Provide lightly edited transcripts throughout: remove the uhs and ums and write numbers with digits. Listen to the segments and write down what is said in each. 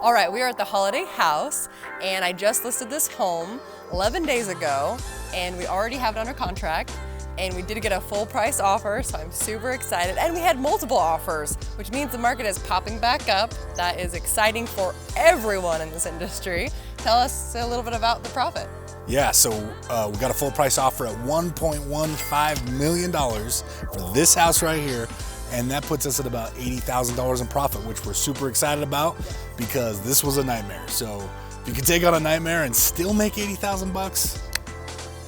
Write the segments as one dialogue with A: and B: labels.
A: All right, we are at the Holiday House, and I just listed this home 11 days ago, and we already have it under contract, and we did get a full price offer, so I'm super excited. And we had multiple offers, which means the market is popping back up. That is exciting for everyone in this industry. Tell us a little bit about the profit.
B: Yeah, so we got a full price offer at $1.15 million for this house right here. And that puts us at about $80,000 in profit, which we're super excited about because this was a nightmare. So if you can take on a nightmare and still make 80,000 bucks,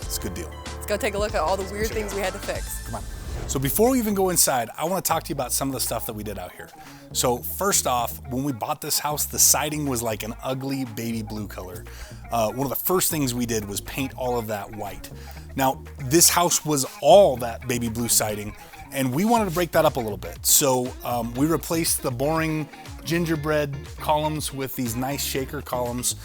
B: it's a good deal.
A: Let's go take a look at all the weird things we had to fix.
B: Come on. So before we even go inside, I want to talk to you about some of the stuff that we did out here. So first off, when we bought this house, the siding was like an ugly baby blue color. One of the first things we did was paint all of that white. Now, this house was all that baby blue siding, and we wanted to break that up a little bit. So we replaced the boring gingerbread columns with these nice shaker columns.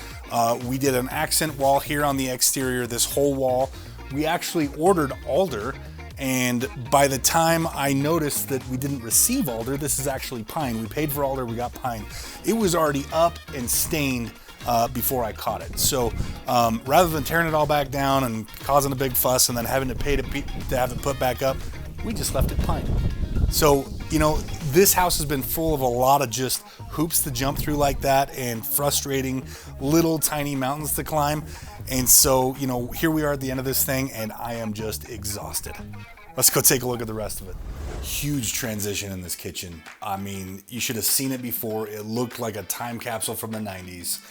B: We did an accent wall here on the exterior, this whole wall. We actually ordered alder, and by the time I noticed that we didn't receive alder, this is actually pine. We paid for alder, we got pine. It was already up and stained before I caught it. So rather than tearing it all back down and causing a big fuss and then having to pay to have it put back up, we just left it pine. So, you know, this house has been full of a lot of just hoops to jump through like that and frustrating little tiny mountains to climb. And so, you know, here we are at the end of this thing and I am just exhausted. Let's go take a look at the rest of it. Huge transition in this kitchen. I mean, you should have seen it before. It looked like a time capsule from the 90s.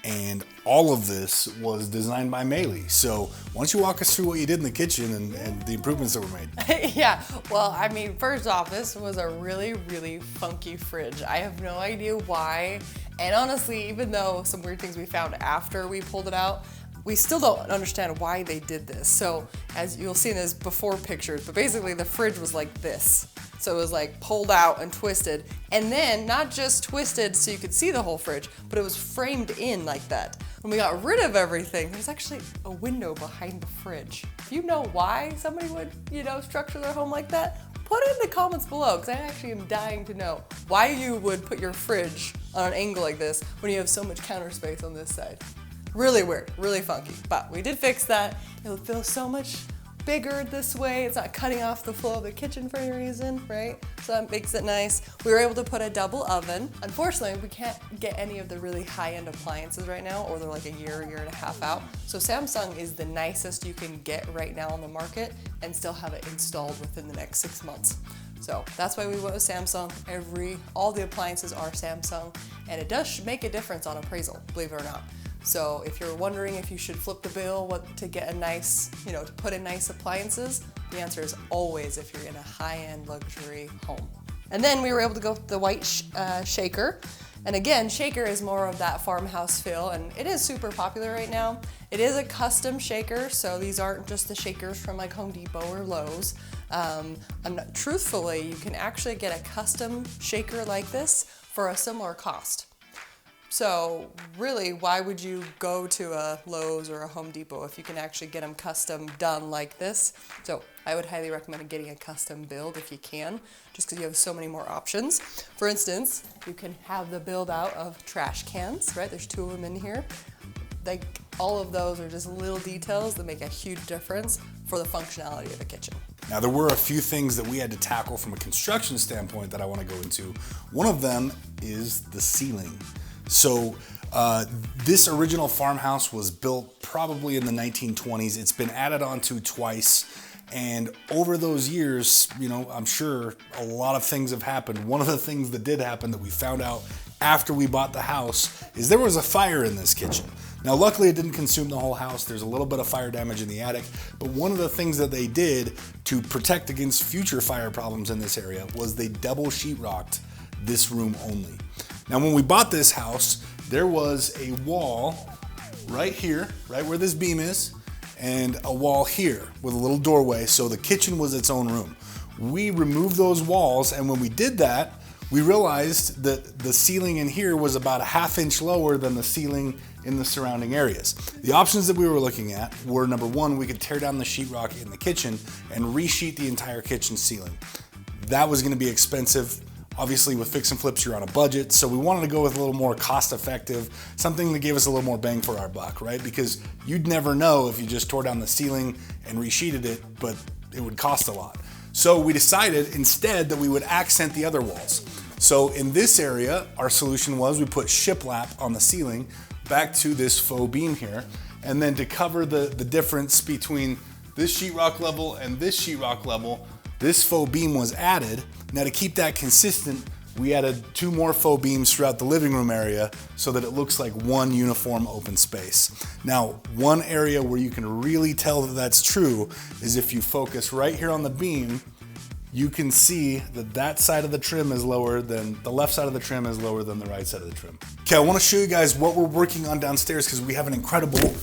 B: And all of this was designed by Maylee. So why don't you walk us through what you did in the kitchen and the improvements that were made?
A: Yeah, well, I mean, first off, this was a really, really funky fridge. I have no idea why. And honestly, even though some weird things we found after we pulled it out, we still don't understand why they did this. So as you'll see in those before pictures, but basically the fridge was like this. So it was like pulled out and twisted, and then not just twisted so you could see the whole fridge, but it was framed in like that. When we got rid of everything, there's actually a window behind the fridge. If you know why somebody would, you know, structure their home like that, put it in the comments below, because I actually am dying to know why you would put your fridge on an angle like this when you have so much counter space on this side. Really weird, really funky, but we did fix that. It'll feel so much bigger this way. It's not cutting off the flow of the kitchen for any reason, right? So that makes it nice. We were able to put a double oven. Unfortunately, we can't get any of the really high-end appliances right now, or they're like a year and a half out. So Samsung is the nicest you can get right now on the market and still have it installed within the next 6 months. So that's why we went with Samsung. All the appliances are Samsung, and it does make a difference on appraisal, believe it or not. So if you're wondering if you should flip the bill, what to get a nice, you know, to put in nice appliances, the answer is always if you're in a high-end luxury home. And then we were able to go with the white shaker. And again, shaker is more of that farmhouse feel, and it is super popular right now. It is a custom shaker, so these aren't just the shakers from like Home Depot or Lowe's. Truthfully, you can actually get a custom shaker like this for a similar cost. So really, why would you go to a Lowe's or a Home Depot if you can actually get them custom done like this? So I would highly recommend getting a custom build if you can, just because you have so many more options. For instance, you can have the build out of trash cans, right? There's 2 of them in here. Like, all of those are just little details that make a huge difference for the functionality of the kitchen.
B: Now, there were a few things that we had to tackle from a construction standpoint that I want to go into. One of them is the ceiling. So this original farmhouse was built probably in the 1920s. It's been added onto twice. And over those years, you know, I'm sure a lot of things have happened. One of the things that did happen that we found out after we bought the house is there was a fire in this kitchen. Now, luckily it didn't consume the whole house. There's a little bit of fire damage in the attic, but one of the things that they did to protect against future fire problems in this area was they double sheetrocked this room only. Now, when we bought this house, there was a wall right here, right where this beam is, and a wall here with a little doorway, so the kitchen was its own room. We removed those walls, and when we did that, we realized that the ceiling in here was about a ½ inch lower than the ceiling in the surrounding areas. The options that we were looking at were, number one, we could tear down the sheetrock in the kitchen and resheet the entire kitchen ceiling. That was gonna be expensive. Obviously with fix and flips, you're on a budget, so we wanted to go with a little more cost effective, something that gave us a little more bang for our buck, right? Because you'd never know if you just tore down the ceiling and resheeted it, but it would cost a lot. So we decided instead that we would accent the other walls. So in this area, our solution was we put shiplap on the ceiling back to this faux beam here. And then to cover the difference between this sheetrock level and this sheetrock level, this faux beam was added. Now to keep that consistent, we added 2 more faux beams throughout the living room area so that it looks like one uniform open space. Now, one area where you can really tell that that's true is if you focus right here on the beam, you can see that that side of the trim is lower than, the left side of the trim is lower than the right side of the trim. Okay, I wanna show you guys what we're working on downstairs because we have an incredible...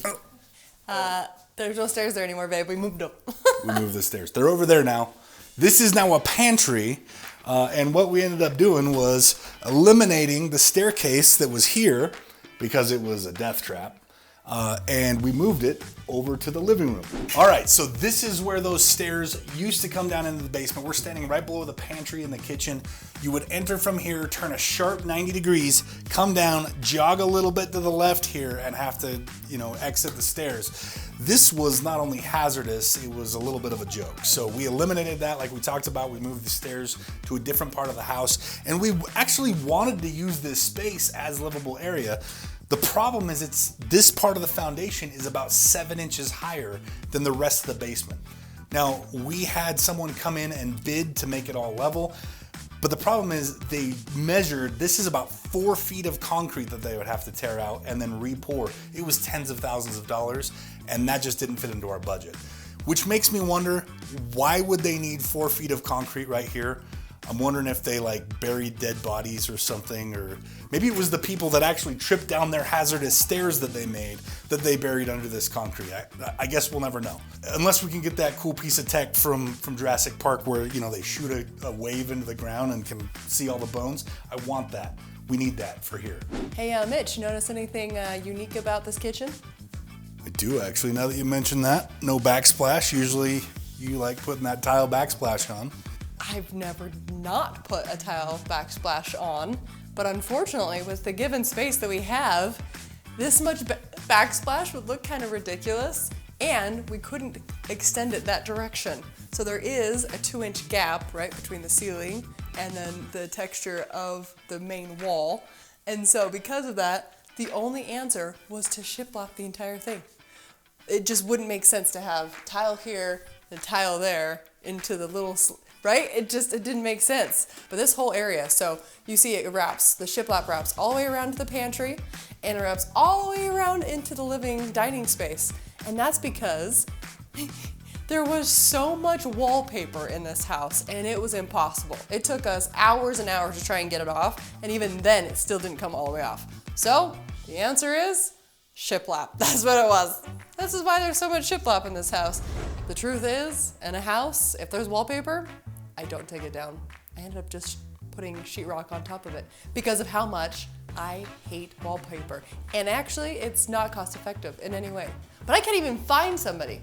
A: There's no stairs there anymore, babe. We moved them.
B: We moved the stairs. They're over there now. This is now a pantry, and what we ended up doing was eliminating the staircase that was here because it was a death trap. And we moved it over to the living room. All right, so this is where those stairs used to come down into the basement. We're standing right below the pantry and the kitchen. You would enter from here, turn a sharp 90 degrees, come down, jog a little bit to the left here and have to, exit the stairs. This was not only hazardous, it was a little bit of a joke. So we eliminated that like we talked about. We moved the stairs to a different part of the house, and we actually wanted to use this space as livable area. The problem is this part of the foundation is about 7 inches higher than the rest of the basement. Now, we had someone come in and bid to make it all level, but the problem is they measured, this is about 4 feet of concrete that they would have to tear out and then re-pour. It was tens of thousands of dollars, and that just didn't fit into our budget. Which makes me wonder, why would they need 4 feet of concrete right here? I'm wondering if they buried dead bodies or something, or maybe it was the people that actually tripped down their hazardous stairs that they made that they buried under this concrete. I guess we'll never know. Unless we can get that cool piece of tech from Jurassic Park where, they shoot a wave into the ground and can see all the bones. I want that. We need that for here.
A: Hey, Mitch, notice anything unique about this kitchen?
B: I do actually, now that you mention that. No backsplash. Usually you like putting that tile backsplash on.
A: I've never not put a tile backsplash on, but unfortunately with the given space that we have, this much backsplash would look kind of ridiculous, and we couldn't extend it that direction. So there is a 2-inch gap right between the ceiling and then the texture of the main wall. And so because of that, the only answer was to shiplap the entire thing. It just wouldn't make sense to have tile here and tile there into the little, right? It didn't make sense. But this whole area, so you see it wraps, the shiplap wraps all the way around to the pantry, and it wraps all the way around into the living dining space. And that's because there was so much wallpaper in this house, and it was impossible. It took us hours and hours to try and get it off, and even then it still didn't come all the way off. So the answer is shiplap. That's what it was. This is why there's so much shiplap in this house. The truth is, in a house, if there's wallpaper, I don't take it down. I ended up just putting sheetrock on top of it because of how much I hate wallpaper. And actually, it's not cost effective in any way. But I can't even find somebody.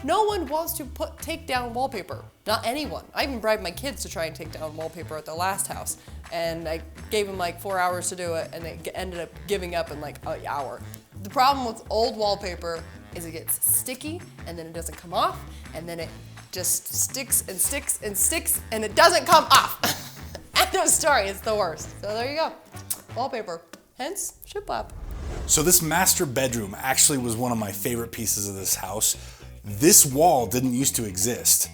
A: No one wants to take down wallpaper. Not anyone. I even bribed my kids to try and take down wallpaper at the last house. And I gave them 4 hours to do it, and they ended up giving up in an hour. The problem with old wallpaper is it gets sticky, and then it doesn't come off, and then it just sticks and sticks and sticks, and it doesn't come off. End of story, it's the worst. So there you go, wallpaper, hence shiplap.
B: So this master bedroom actually was one of my favorite pieces of this house. This wall didn't used to exist.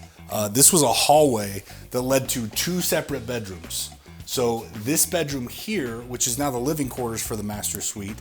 B: This was a hallway that led to 2 separate bedrooms. So this bedroom here, which is now the living quarters for the master suite,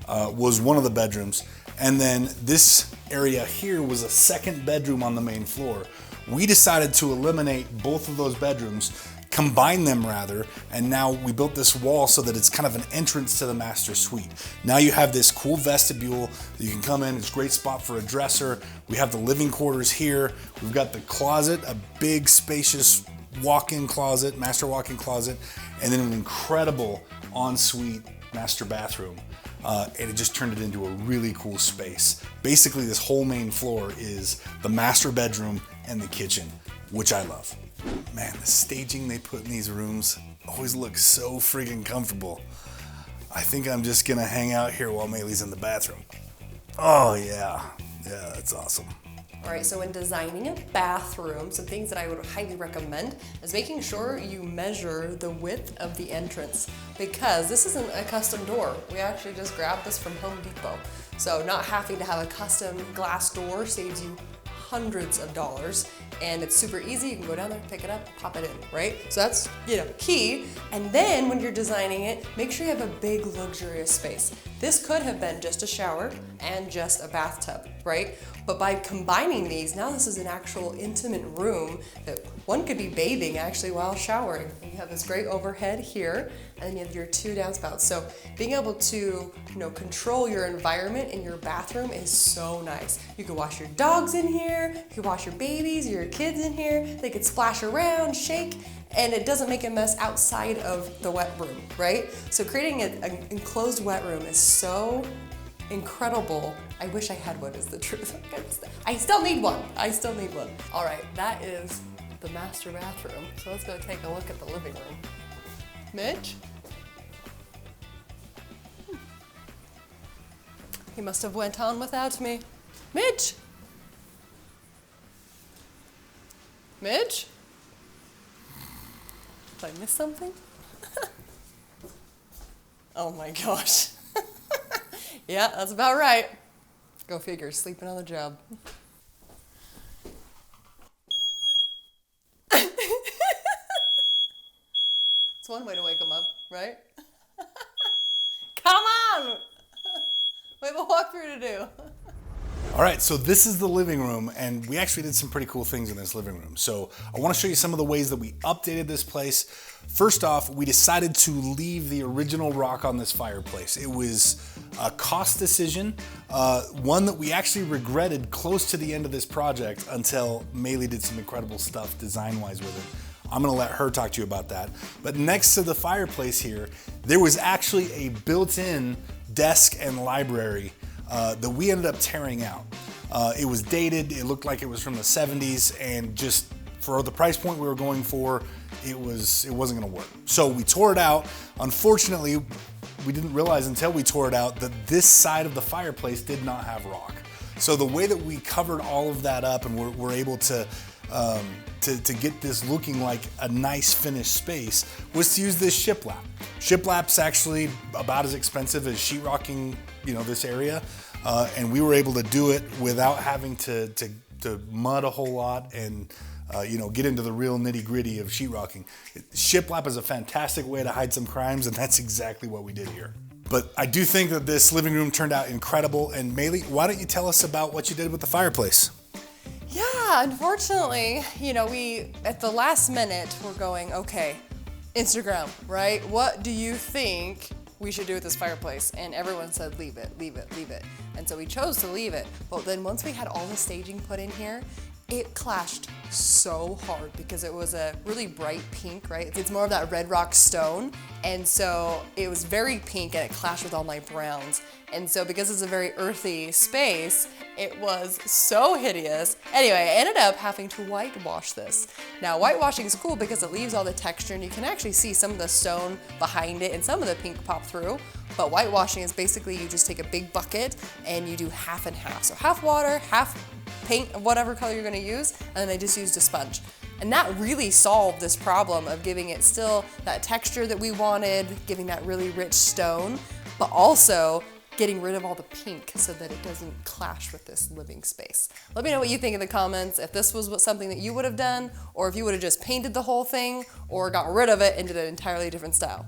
B: was one of the bedrooms. And then this area here was a second bedroom on the main floor. We decided to eliminate both of those bedrooms, combine them rather, and now we built this wall so that it's kind of an entrance to the master suite. Now you have this cool vestibule that you can come in. It's a great spot for a dresser. We have the living quarters here. We've got the closet, a big spacious walk-in closet, master walk-in closet, and then an incredible ensuite master bathroom. And it just turned it into a really cool space. Basically, this whole main floor is the master bedroom and the kitchen, which I love. Man, the staging they put in these rooms always looks so friggin' comfortable. I think I'm just gonna hang out here while Maylee's in the bathroom. Oh yeah, that's awesome.
A: All right, so when designing a bathroom, some things that I would highly recommend is making sure you measure the width of the entrance, because this isn't a custom door. We actually just grabbed this from Home Depot. So not having to have a custom glass door saves you hundreds of dollars, and it's super easy. You can go down there, pick it up, pop it in, right? So that's, key. And then when you're designing it, make sure you have a big luxurious space. This could have been just a shower and just a bathtub, right? But by combining these, now this is an actual intimate room that one could be bathing actually while showering. You have this great overhead here, and then you have your 2 downspouts. So being able to, control your environment in your bathroom is so nice. You can wash your dogs in here, you can wash your babies, your kids in here. They could splash around, shake, and it doesn't make a mess outside of the wet room, right? So creating an enclosed wet room is so incredible. I wish I had one, is the truth. I still need one. All right, that is the master bathroom. So let's go take a look at the living room. Mitch? He must have went on without me. Mitch? Mitch? Did I miss something? Oh my gosh. Yeah, that's about right. Go figure, sleeping on the job. It's one way to wake them up, right? Come on! We have a walkthrough to do.
B: All right, so this is the living room, and we actually did some pretty cool things in this living room. So I want to show you some of the ways that we updated this place. First off, we decided to leave the original rock on this fireplace. It was a cost decision, one that we actually regretted close to the end of this project until Maylee did some incredible stuff design-wise with it. I'm gonna let her talk to you about that. But next to the fireplace here, there was actually a built-in desk and library that we ended up tearing out. It was dated, it looked like it was from the 70s, and just for the price point we were going for, it wasn't gonna work. So we tore it out. Unfortunately, we didn't realize until we tore it out that this side of the fireplace did not have rock. So the way that we covered all of that up and we're able to get this looking like a nice finished space was to use this shiplap. Shiplap's actually about as expensive as sheetrocking, this area, and we were able to do it without having to mud a whole lot and get into the real nitty gritty of sheetrocking. Shiplap is a fantastic way to hide some crimes, and that's exactly what we did here. But I do think that this living room turned out incredible. And Maylee, why don't you tell us about what you did with the fireplace?
A: Yeah, unfortunately, we, at the last minute, we're going, okay, Instagram, right? What do you think we should do with this fireplace? And everyone said, leave it, leave it, leave it. And so we chose to leave it. But then once we had all the staging put in here, it clashed so hard because it was a really bright pink, right? It's more of that red rock stone. And so it was very pink and it clashed with all my browns. And so because it's a very earthy space, it was so hideous. Anyway, I ended up having to whitewash this. Now, whitewashing is cool because it leaves all the texture and you can actually see some of the stone behind it and some of the pink pop through. But whitewashing is basically you just take a big bucket and you do half and half. So half water, half paint of whatever color you're gonna use, and then I just used a sponge. And that really solved this problem of giving it still that texture that we wanted, giving that really rich stone, but also getting rid of all the pink so that it doesn't clash with this living space. Let me know what you think in the comments, if this was something that you would have done, or if you would have just painted the whole thing, or got rid of it and did an entirely different style.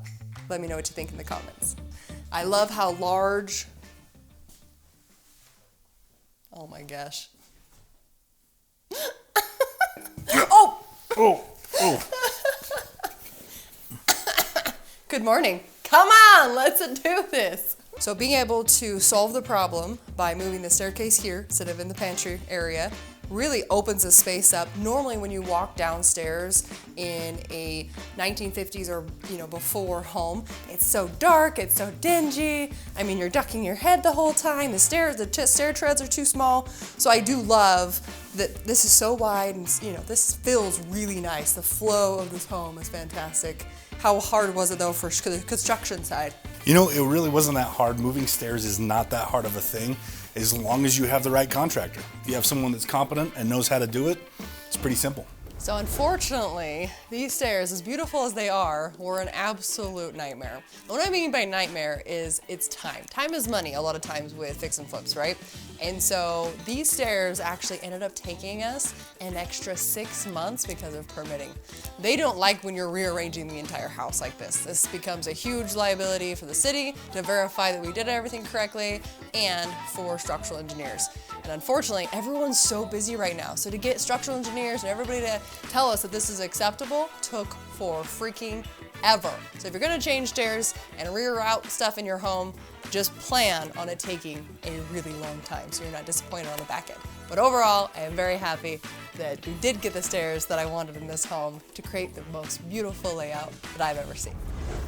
A: Let me know what you think in the comments. I love how large, oh my gosh. Oh! Good morning. Come on, let's do this. So being able to solve the problem by moving the staircase here instead of in the pantry area, really opens the space up. Normally when you walk downstairs in a 1950s or before home, it's so dark, it's so dingy. I mean, you're ducking your head the whole time. The stair treads are too small. So I do love that this is so wide, and this feels really nice. The flow of this home is fantastic. How hard was it though for the construction side?
B: It really wasn't that hard. Moving stairs is not that hard of a thing, as long as you have the right contractor. If you have someone that's competent and knows how to do it, it's pretty simple.
A: So unfortunately, these stairs, as beautiful as they are, were an absolute nightmare. What I mean by nightmare is it's time. Time is money a lot of times with fix and flips, right? And so these stairs actually ended up taking us an extra 6 months because of permitting. They don't like when you're rearranging the entire house like this. This becomes a huge liability for the city to verify that we did everything correctly, and for structural engineers. And unfortunately, everyone's so busy right now. So to get structural engineers and everybody to tell us that this is acceptable took for freaking ever. So if you're gonna change stairs and reroute stuff in your home, just plan on it taking a really long time so you're not disappointed on the back end. But overall, I am very happy that we did get the stairs that I wanted in this home to create the most beautiful layout that I've ever seen.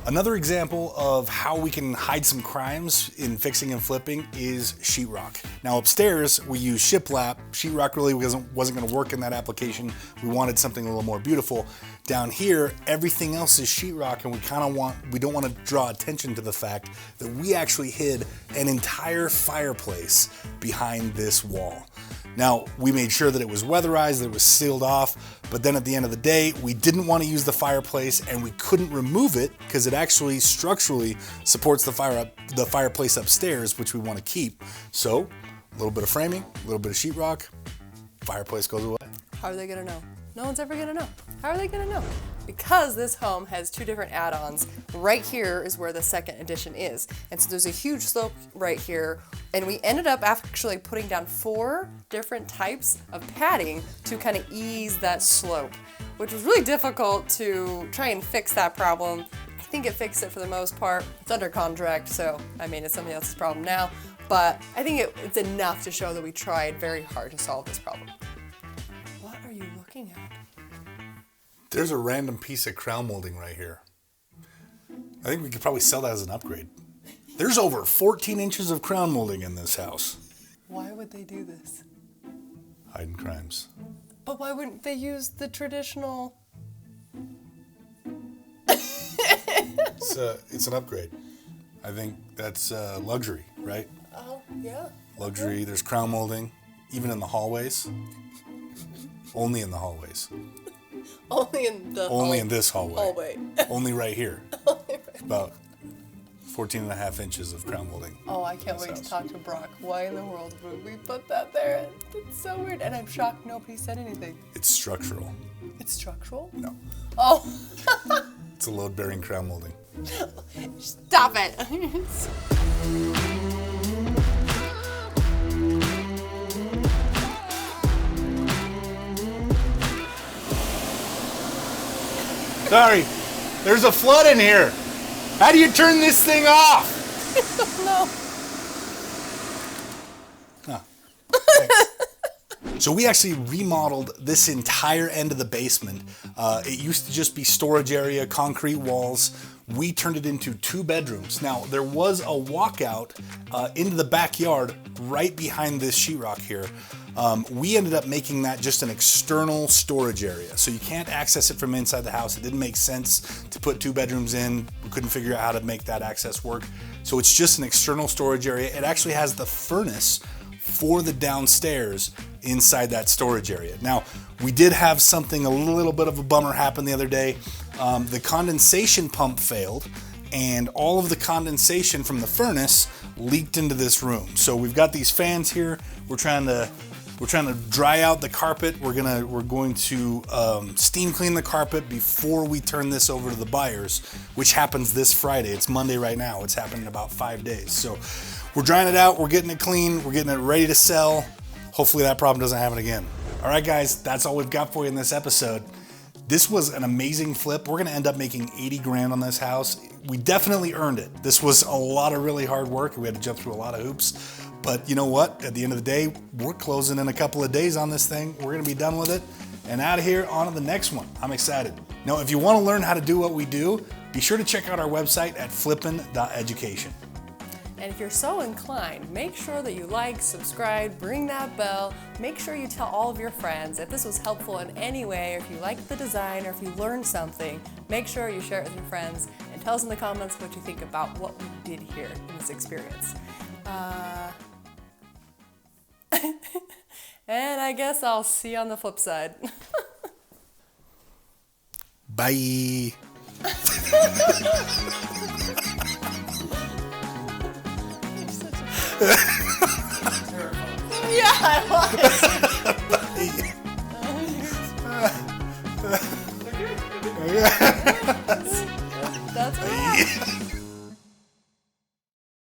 B: Another example of how we can hide some crimes in fixing and flipping is sheetrock. Now upstairs we use shiplap. Sheetrock really wasn't going to work in that application. We wanted something a little more beautiful. Down here, everything else is sheetrock, and we don't want to draw attention to the fact that we actually hid an entire fireplace behind this wall. Now, we made sure that it was weatherized, that it was sealed off, but then at the end of the day, we didn't want to use the fireplace, and we couldn't remove it because it actually structurally supports the fireplace upstairs, which we want to keep. So, a little bit of framing, a little bit of sheetrock, fireplace goes away.
A: How are they gonna know? No one's ever gonna know. How are they gonna know? Because this home has 2 different add-ons, right here is where the second addition is. And so there's a huge slope right here, and we ended up actually putting down 4 different types of padding to kind of ease that slope, which was really difficult to try and fix that problem. I think it fixed it for the most part. It's under contract, so I mean, it's somebody else's problem now, but I think it's enough to show that we tried very hard to solve this problem. What are you looking at?
B: There's a random piece of crown molding right here. I think we could probably sell that as an upgrade. There's over 14 inches of crown molding in this house.
A: Why would they do this?
B: Hiding crimes.
A: But why wouldn't they use the traditional?
B: It's an upgrade. I think that's luxury, right?
A: Oh, yeah.
B: Luxury, there's crown molding, even in the hallways. Only in the hallways.
A: Only in the
B: Only in this hallway.
A: hallway.
B: Only right here. About 14 and a half inches of crown molding.
A: Oh, I can't wait to talk to Brock. Why in the world would we put that there? It's so weird, and I'm shocked nobody said anything.
B: It's structural.
A: It's structural?
B: No.
A: Oh.
B: It's a load-bearing crown molding.
A: Stop it.
B: Sorry, there's a flood in here. How do you turn this thing off?
A: No.
B: Huh. Thanks. So we actually remodeled this entire end of the basement. It used to just be storage area, concrete walls. We turned it into 2 bedrooms. Now, there was a walkout into the backyard right behind this sheetrock here. We ended up making that just an external storage area. So you can't access it from inside the house. It didn't make sense to put 2 bedrooms in. We couldn't figure out how to make that access work. So it's just an external storage area. It actually has the furnace for the downstairs inside that storage area. Now, we did have something, a little bit of a bummer happen the other day. The condensation pump failed, and all of the condensation from the furnace leaked into this room. So we've got these fans here. We're trying to dry out the carpet. We're going to steam clean the carpet before we turn this over to the buyers, which happens this Friday. It's Monday right now. It's happening in about 5 days. So we're drying it out. We're getting it clean. We're getting it ready to sell. Hopefully that problem doesn't happen again. All right, guys, that's all we've got for you in this episode. This was an amazing flip. We're gonna end up making 80 grand on this house. We definitely earned it. This was a lot of really hard work. We had to jump through a lot of hoops, But you know what? At the end of the day, we're closing in a couple of days on this thing. We're gonna be done with it and out of here on to the next one. I'm excited. Now, if you wanna learn how to do what we do, be sure to check out our website at flippin.education.
A: And if you're so inclined, make sure that you like, subscribe, ring that bell. Make sure you tell all of your friends if this was helpful in any way, or if you liked the design, or if you learned something. Make sure you share it with your friends and tell us in the comments what you think about what we did here in this experience. And I guess I'll see you on the flip side.
B: Bye.
A: Yeah, I was.
B: Bye.